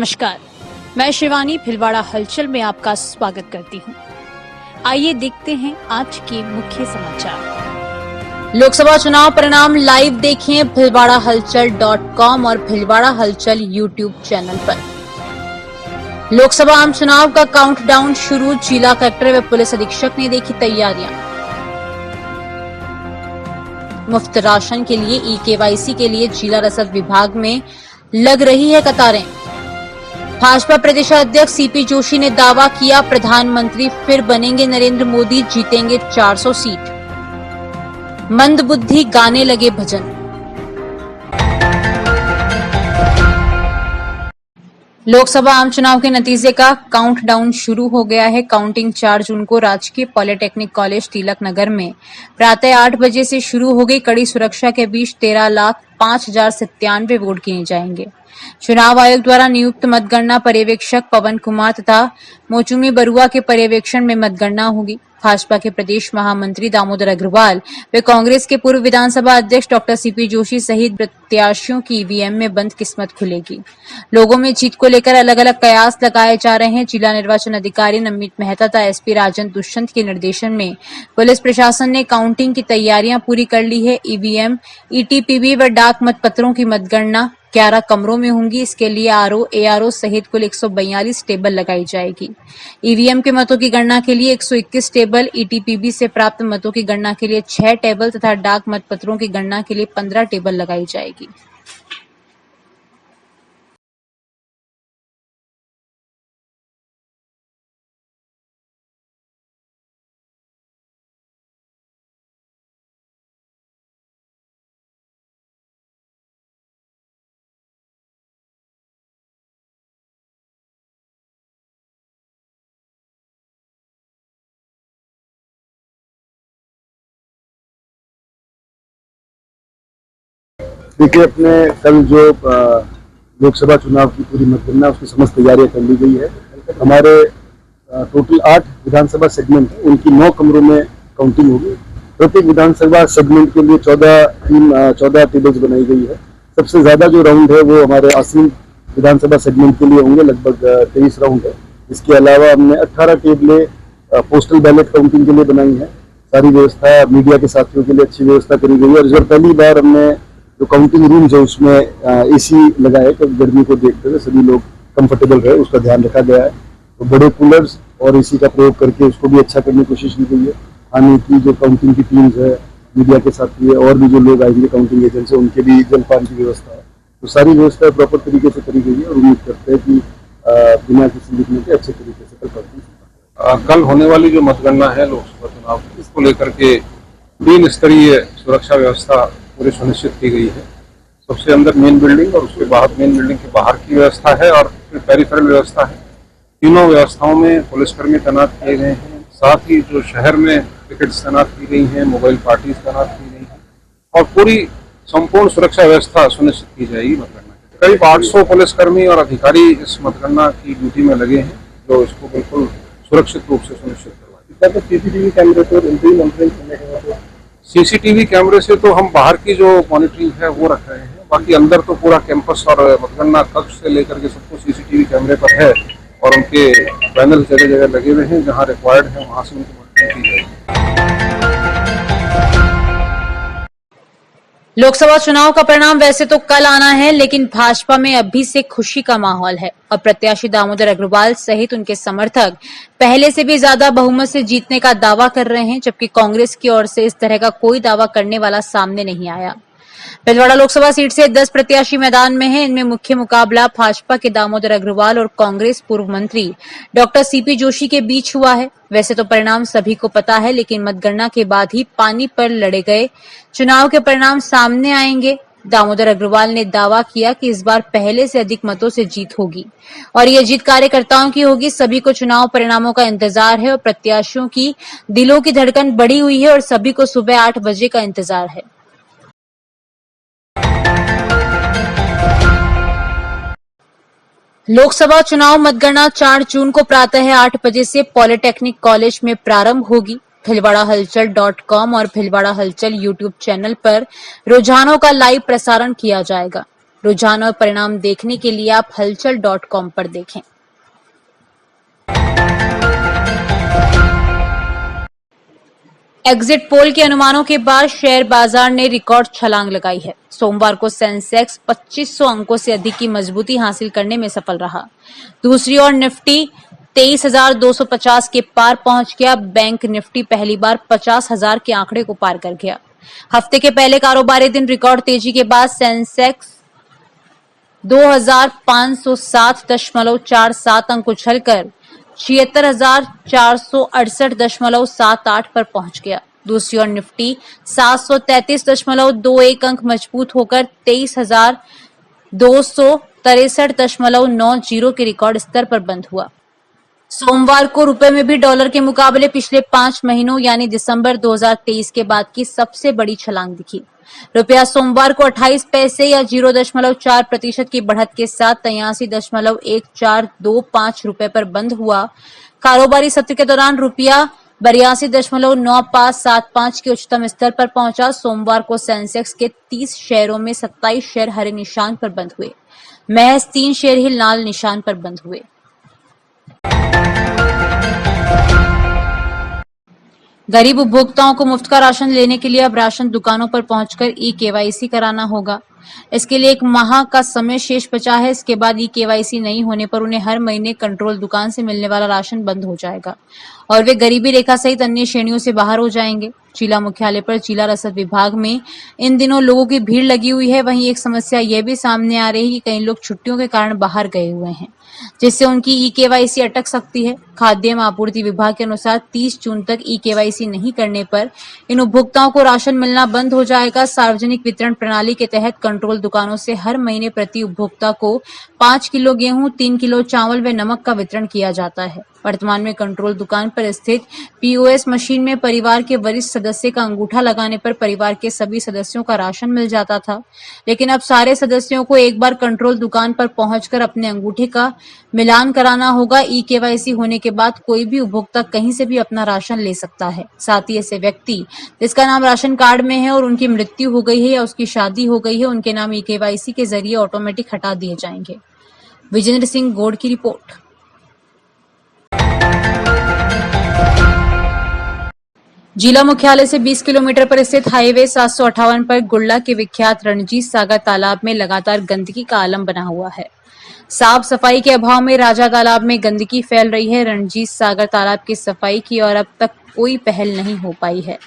नमस्कार, मैं शिवानी भिलवाड़ा हलचल में आपका स्वागत करती हूं। आइए देखते हैं आज के मुख्य समाचार। लोकसभा चुनाव परिणाम लाइव देखें भिलवाड़ाहलचल.com और भिलवाड़ा हलचल यूट्यूब चैनल पर। लोकसभा आम चुनाव का काउंटडाउन शुरू, जिला कलेक्टर व पुलिस अधीक्षक ने देखी तैयारियां। मुफ्त राशन के लिए ई-केवाईसी के लिए जिला रसद विभाग में लग रही है कतारें। भाजपा प्रदेशाध्यक्ष सीपी जोशी ने दावा किया, प्रधानमंत्री फिर बनेंगे नरेंद्र मोदी, जीतेंगे 400 सीट। मंदबुद्धि गाने लगे भजन। लोकसभा आम चुनाव के नतीजे का काउंटडाउन शुरू हो गया है। काउंटिंग 4 जून को राजकीय पॉलिटेक्निक कॉलेज तिलक नगर में प्रातः 8 बजे से शुरू हो गई। कड़ी सुरक्षा के बीच 13,05,097 वोट गिने जाएंगे। चुनाव आयोग द्वारा नियुक्त मतगणना पर्यवेक्षक पवन कुमार तथा मोचुमी बरुआ के पर्यवेक्षण में मतगणना होगी। भाजपा के प्रदेश महामंत्री दामोदर अग्रवाल व कांग्रेस के पूर्व विधानसभा अध्यक्ष डॉक्टर सीपी जोशी सहित प्रत्याशियों की ईवीएम में बंद किस्मत खुलेगी। लोगों में जीत को लेकर अलग अलग कयास लगाए जा रहे हैं। जिला निर्वाचन अधिकारी नमित मेहता तथा एसपी राजन दुष्यंत के निर्देशन में पुलिस प्रशासन ने काउंटिंग की तैयारियां पूरी कर ली है। ईवीएम, ईटीपीबी व डाक मतपत्रों की मतगणना 11 कमरों में होंगी। इसके लिए आरओ, एआरओ सहित कुल 142 टेबल लगाई जाएगी। ईवीएम के मतों की गणना के लिए 121 टेबल, ईटीपीबी से प्राप्त मतों की गणना के लिए 6 टेबल तथा डाक मतपत्रों की गणना के लिए 15 टेबल लगाई जाएगी। देखिए, अपने कल जो लोकसभा चुनाव की पूरी मतगणना उसकी समस्त तैयारियां कर ली गई है। हमारे टोटल 8 विधानसभा सेगमेंट है, उनकी 9 कमरों में काउंटिंग होगी। प्रत्येक विधानसभा सेगमेंट के लिए 14 टेबल्स बनाई गई है। सबसे ज्यादा जो राउंड है वो हमारे आसीन विधानसभा सेगमेंट के लिए होंगे, लगभग 23 राउंड है। इसके अलावा हमने 18 टेबलें पोस्टल बैलेट काउंटिंग के लिए बनाई है। सारी व्यवस्था मीडिया के साथियों के लिए अच्छी व्यवस्था करी गई है। और इस बार पहली बार हमने जो काउंटिंग रूम्स है उसमें एसी लगा है, तो गर्मी को देखते हुए सभी लोग कंफर्टेबल रहे, उसका ध्यान रखा गया है। तो बड़े कूलर्स और एसी का प्रयोग करके उसको भी अच्छा करने की कोशिश की गई है। खाने की जो काउंटिंग की टीम्स है, मीडिया के साथी है और भी जो लोग आएंगे काउंटिंग एजेंट्स है, उनके भी जलपान की व्यवस्था है। तो सारी व्यवस्था प्रॉपर तरीके से करी गई है और उम्मीद करते हैं कि बिना किसी विघ्न के अच्छे तरीके से कल होने वाली जो मतगणना है लोकसभा चुनाव, इसको लेकर के 3 स्तरीय सुरक्षा व्यवस्था पूरी सुनिश्चित की गई है। सबसे अंदर मेन बिल्डिंग और उसके बाहर मेन बिल्डिंग के बाहर की व्यवस्था है और फिर पेरिफेरल व्यवस्था है। तीनों व्यवस्थाओं में पुलिसकर्मी तैनात किए गए हैं। साथ ही जो शहर में पिकेट्स तैनात की गई हैं, मोबाइल पार्टीज तैनात की गई हैं और पूरी संपूर्ण सुरक्षा व्यवस्था सुनिश्चित की जाएगी मतगणना के। करीब 800 पुलिसकर्मी और अधिकारी इस मतगणना की ड्यूटी में लगे हैं, जो इसको बिल्कुल सुरक्षित रूप से सुनिश्चित करवाएंगे। सीसीटीवी कैमरे तो मॉनिटरिंग सीसीटीवी कैमरे से तो हम बाहर की जो मॉनिटरिंग है वो रख रहे हैं, बाकी अंदर तो पूरा कैंपस और मतगणना कक्ष से लेकर के सबको सीसीटीवी कैमरे पर है और उनके पैनल जगह जगह लगे हुए हैं। जहां रिक्वायर्ड है वहां से उनकी मॉनिटरिंग की जाएगी। लोकसभा चुनाव का परिणाम वैसे तो कल आना है, लेकिन भाजपा में अभी से खुशी का माहौल है और प्रत्याशी दामोदर अग्रवाल सहित उनके समर्थक पहले से भी ज्यादा बहुमत से जीतने का दावा कर रहे हैं, जबकि कांग्रेस की ओर से इस तरह का कोई दावा करने वाला सामने नहीं आया। भिलवाड़ा लोकसभा सीट से 10 प्रत्याशी मैदान में हैं। इनमें मुख्य मुकाबला भाजपा के दामोदर अग्रवाल और कांग्रेस पूर्व मंत्री डॉक्टर सीपी जोशी के बीच हुआ है। वैसे तो परिणाम सभी को पता है, लेकिन मतगणना के बाद ही पानी पर लड़े गए चुनाव के परिणाम सामने आएंगे। दामोदर अग्रवाल ने दावा किया कि इस बार पहले से अधिक मतों से जीत होगी और यह जीत कार्यकर्ताओं की होगी। सभी को चुनाव परिणामों का इंतजार है और प्रत्याशियों की दिलों की धड़कन बढ़ी हुई है और सभी को सुबह 8 बजे का इंतजार है। लोकसभा चुनाव मतगणना 4 जून को प्रातः 8 बजे से पॉलिटेक्निक कॉलेज में प्रारंभ होगी। भिलवाड़ाहलचल.com और भिलवाड़ा हलचल यूट्यूब चैनल पर रुझानों का लाइव प्रसारण किया जाएगा। रुझान और परिणाम देखने के लिए आप हलचल.com पर देखें। एग्जिट पोल के अनुमानों के बाद शेयर बाजार ने रिकॉर्ड छलांग लगाई है। सोमवार को सेंसेक्स 2500 अंकों से अधिक की मजबूती हासिल करने में सफल रहा। दूसरी ओर निफ्टी 23,250 के पार पहुंच गया। बैंक निफ्टी पहली बार 50,000 के आंकड़े को पार कर गया। हफ्ते के पहले कारोबारी दिन रिकॉर्ड तेजी के बाद सेंसेक्स 2,507.47 अंक उछलकर 76,468.78 पर पहुंच गया। दूसरी ओर निफ्टी 733.21 अंक मजबूत होकर 23,263.90 के रिकॉर्ड स्तर पर बंद हुआ। सोमवार को रुपए में भी डॉलर के मुकाबले पिछले 5 महीनों यानी दिसंबर 2023 के बाद की सबसे बड़ी छलांग दिखी। रुपया सोमवार को 28 पैसे या 0.4% की बढ़त के साथ 83.1425 रुपए पर बंद हुआ। कारोबारी सत्र के दौरान रुपया 82.9575 के उच्चतम स्तर पर पहुंचा। सोमवार को सेंसेक्स के 30 शेयरों में 27 शेयर हरे निशान पर बंद हुए। महज 3 शेयर ही लाल निशान पर बंद हुए। गरीब उपभोक्ताओं को मुफ्त का राशन लेने के लिए अब राशन दुकानों पर पहुंचकर ई-केवाईसी कराना होगा। इसके लिए 1 माह का समय शेष बचा है। इसके बाद ई-केवाईसी नहीं होने पर उन्हें हर महीने कंट्रोल दुकान से मिलने वाला राशन बंद हो जाएगा और वे गरीबी रेखा सहित अन्य श्रेणियों से बाहर हो जाएंगे। जिला मुख्यालय पर जिला रसद विभाग में इन दिनों लोगों की भीड़ लगी हुई है। वहीं एक समस्या यह भी सामने आ रही है कि कई लोग छुट्टियों के कारण बाहर गए हुए हैं, जिससे उनकी ई-केवाईसी अटक सकती है। खाद्य एवं आपूर्ति विभाग के अनुसार 30 जून तक ई-केवाईसी नहीं करने पर इन उपभोक्ताओं को राशन मिलना बंद हो जाएगा। सार्वजनिक वितरण प्रणाली के तहत कंट्रोल दुकानों से हर महीने प्रति उपभोक्ता को 5 किलो गेहूं, 3 किलो चावल व नमक का वितरण किया जाता है। वर्तमान में कंट्रोल दुकान पर स्थित पीओएस मशीन में परिवार के वरिष्ठ सदस्य का अंगूठा लगाने पर परिवार के सभी सदस्यों का राशन मिल जाता था, लेकिन अब सारे सदस्यों को एक बार कंट्रोल दुकान पर पहुंचकर अपने अंगूठे का मिलान कराना होगा। ई-केवाईसी होने के बाद कोई भी उपभोक्ता कहीं से भी अपना राशन ले सकता है। साथ ही ऐसे व्यक्ति जिसका नाम राशन कार्ड में है और उनकी मृत्यु हो गई है या उसकी शादी हो गई है, उनके नाम ई-केवाईसी के जरिए ऑटोमेटिक हटा दिए जाएंगे। विजेंद्र सिंह गौड़ की रिपोर्ट। जिला मुख्यालय से 20 किलोमीटर पर स्थित हाईवे 758 पर गुड़ला के विख्यात रणजीत सागर तालाब में लगातार गंदगी का आलम बना हुआ है। साफ सफाई के अभाव में राजा तालाब में गंदगी फैल रही है। रणजीत सागर तालाब की सफाई की और अब तक कोई पहल नहीं हो पाई है।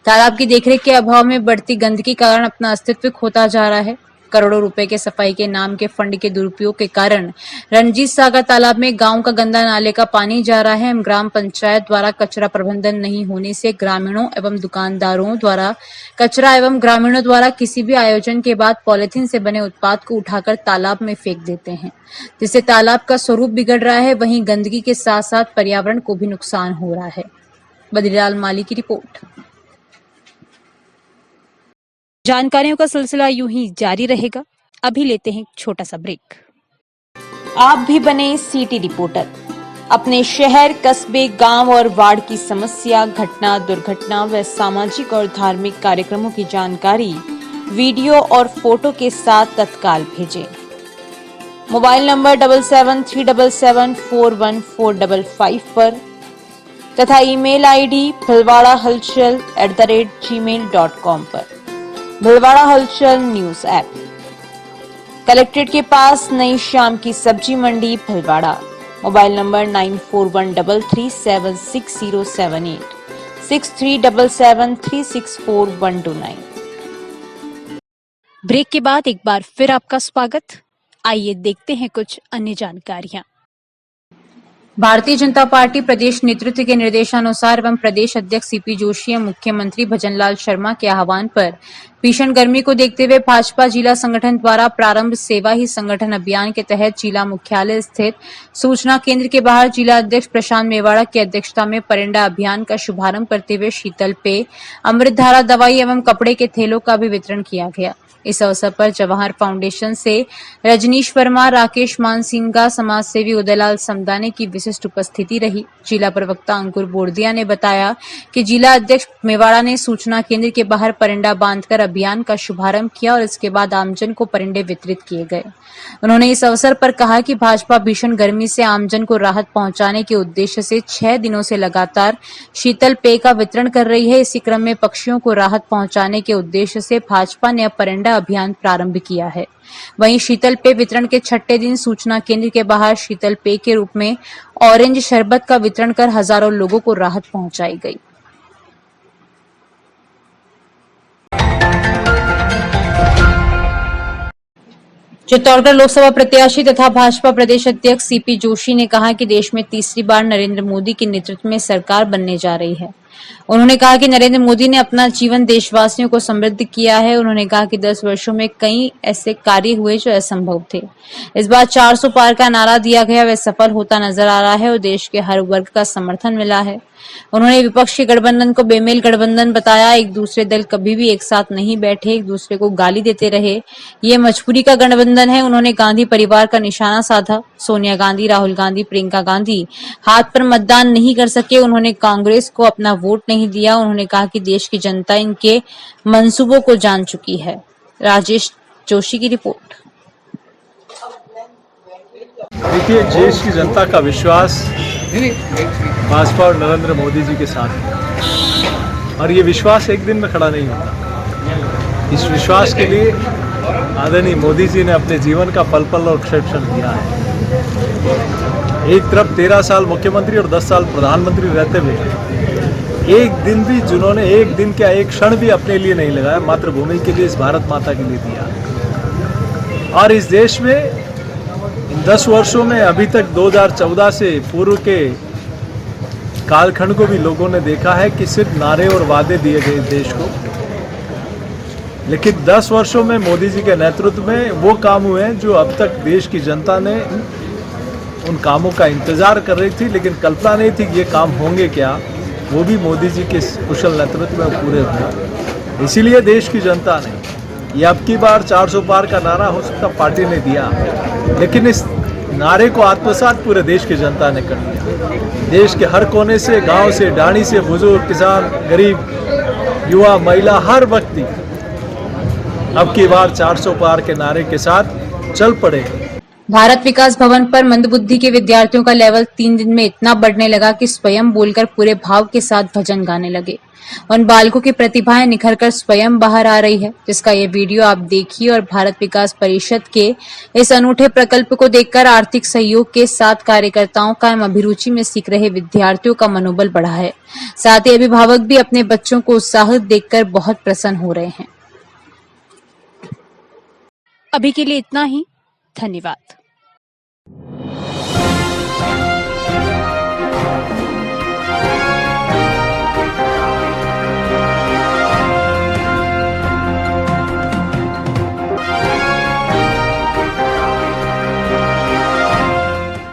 तालाब की देखरेख के अभाव में बढ़ती गंदगी के कारण अपना अस्तित्व खोता जा रहा है। करोड़ों रुपए के सफाई के नाम के फंड के दुरुपयोग के कारण रणजीत सागर तालाब में गांव का गंदा नाले का पानी जा रहा है। ग्राम पंचायत द्वारा कचरा प्रबंधन नहीं होने से ग्रामीणों एवं दुकानदारों द्वारा कचरा एवं ग्रामीणों द्वारा किसी भी आयोजन के बाद पॉलिथीन से बने उत्पाद को उठाकर तालाब में फेंक देते हैं, जिससे तालाब का स्वरूप बिगड़ रहा है। वहीं गंदगी के साथ साथ पर्यावरण को भी नुकसान हो रहा है। बद्रीलाल माली की रिपोर्ट। जानकारियों का सिलसिला यूं ही जारी रहेगा। अभी लेते हैं छोटा सा ब्रेक। आप भी बने सिटी रिपोर्टर। अपने शहर, कस्बे, गांव और वार्ड की समस्या, घटना, दुर्घटना व सामाजिक और धार्मिक कार्यक्रमों की जानकारी वीडियो और फोटो के साथ तत्काल भेजें। मोबाइल नंबर 7737741455 पर तथा ईमेल आईडी philwadahalchal@gmail.com पर। भिलवाड़ा हलचल न्यूज ऐप। कलेक्ट्रेट के पास नई शाम की सब्जी मंडी भिलवाड़ा। Mobile number 9413376078 6377364129। ब्रेक के बाद एक बार फिर आपका स्वागत। आइए देखते हैं कुछ अन्य जानकारियां। भारतीय जनता पार्टी प्रदेश नेतृत्व के निर्देशानुसार एवं प्रदेश अध्यक्ष सीपी जोशी एवं मुख्यमंत्री भजनलाल शर्मा के आह्वान पर भीषण गर्मी को देखते हुए भाजपा जिला संगठन द्वारा प्रारंभ सेवा ही संगठन अभियान के तहत जिला मुख्यालय स्थित सूचना केंद्र के बाहर जिला अध्यक्ष प्रशांत मेवाड़ा की अध्यक्षता में परिंडा अभियान का शुभारंभ करते हुए शीतल पेय, अमृत धारा दवाई एवं कपड़े के थैलों का भी वितरण किया गया। इस अवसर पर जवाहर फाउंडेशन से रजनीश वर्मा, राकेश मानसिंगा, समाजसेवी उदयलाल समदाने की विशिष्ट विशिष्ट उपस्थिति रही। जिला प्रवक्ता अंकुर बोरदिया ने बताया कि जिला अध्यक्ष मेवाड़ा ने सूचना केंद्र के बाहर परिंडा बांधकर अभियान का शुभारंभ किया और इसके बाद आमजन को परिंडे वितरित किए गए। उन्होंने इस अवसर पर कहा कि भाजपा भीषण गर्मी से आमजन को राहत पहुंचाने के उद्देश्य से 6 दिनों से लगातार शीतल पेय का वितरण कर रही है। इसी क्रम में पक्षियों को राहत पहुंचाने के उद्देश्य से भाजपा ने अब परिंडा अभियान प्रारंभ किया है। वहीं शीतल पेय वितरण के 6ठे दिन सूचना केंद्र के बाहर शीतल पेय के रूप में ऑरेंज शरबत का वितरण कर हजारों लोगों को राहत पहुंचाई गई। चित्तौड़गढ़ लोकसभा प्रत्याशी तथा भाजपा प्रदेश अध्यक्ष सीपी जोशी ने कहा कि देश में तीसरी बार नरेंद्र मोदी के नेतृत्व में सरकार बनने जा रही है। उन्होंने कहा कि नरेंद्र मोदी ने अपना जीवन देशवासियों को समृद्ध किया है। उन्होंने कहा कि 10 वर्षों में कई ऐसे कार्य हुए जो असंभव थे। इस बार 400 पार का नारा दिया गया, वह सफल होता नजर आ रहा है और देश के हर वर्ग का समर्थन मिला है। उन्होंने विपक्ष के गठबंधन को बेमेल गठबंधन बताया। एक दूसरे दल कभी भी एक साथ नहीं बैठे, एक दूसरे को गाली देते रहे। ये मजबूरी का गठबंधन है। उन्होंने गांधी परिवार का निशाना साधा। सोनिया गांधी, राहुल गांधी, प्रियंका गांधी हाथ पर मतदान नहीं कर सके। उन्होंने कांग्रेस को अपना वोट नहीं दिया। उन्होंने कहा कि देश की जनता इनके मंसूबों को जान चुकी है। राजेश जोशी की रिपोर्ट। देखिए, देश की जनता का विश्वास भाजपा और नरेंद्र मोदी जी के साथ है और ये विश्वास एक दिन में खड़ा नहीं होता। इस विश्वास के लिए आदरणीय मोदी जी ने अपने जीवन का पल पल और क्षण क्षण दिया है। एक तरफ 13 साल मुख्यमंत्री और 10 साल प्रधानमंत्री रहते हुए एक दिन भी जिन्होंने एक दिन क्या एक क्षण भी अपने लिए नहीं लगाया, मातृभूमि के लिए, इस भारत माता के लिए दिया। और इस देश में इन 10 वर्षों में अभी तक 2014 से पूर्व के कालखंड को भी लोगों ने देखा है कि सिर्फ नारे और वादे दिए गए देश को, लेकिन 10 वर्षों में मोदी जी के नेतृत्व में वो काम हुए हैं जो अब तक देश की जनता ने उन कामों का इंतजार कर रही थी, लेकिन कल्पना नहीं थी कि ये काम होंगे क्या। वो भी मोदी जी के कुशल नेतृत्व में पूरे हुए। इसीलिए देश की जनता ने ये अब की बार 400 पार का नारा हो सकता पार्टी ने दिया, लेकिन इस नारे को आत्मसात पूरे देश की जनता ने कर दिया। देश के हर कोने से, गांव से, डाणी से, बुजुर्ग, किसान, गरीब, युवा, महिला, हर व्यक्ति अब की बार 400 पार के नारे के साथ चल पड़े। भारत विकास भवन पर मंदबुद्धि के विद्यार्थियों का लेवल 3 दिन में इतना बढ़ने लगा कि स्वयं बोलकर पूरे भाव के साथ भजन गाने लगे। उन बालकों की प्रतिभाएं निखरकर स्वयं बाहर आ रही है, जिसका ये वीडियो आप देखिए और भारत विकास परिषद के इस अनूठे प्रकल्प को देखकर आर्थिक सहयोग के साथ कार्यकर्ताओं का अभिरुचि में सीख रहे विद्यार्थियों का मनोबल बढ़ा है। साथ ही अभिभावक भी अपने बच्चों को उत्साहित देखकर बहुत प्रसन्न हो रहे हैं। अभी के लिए इतना ही। धन्यवाद।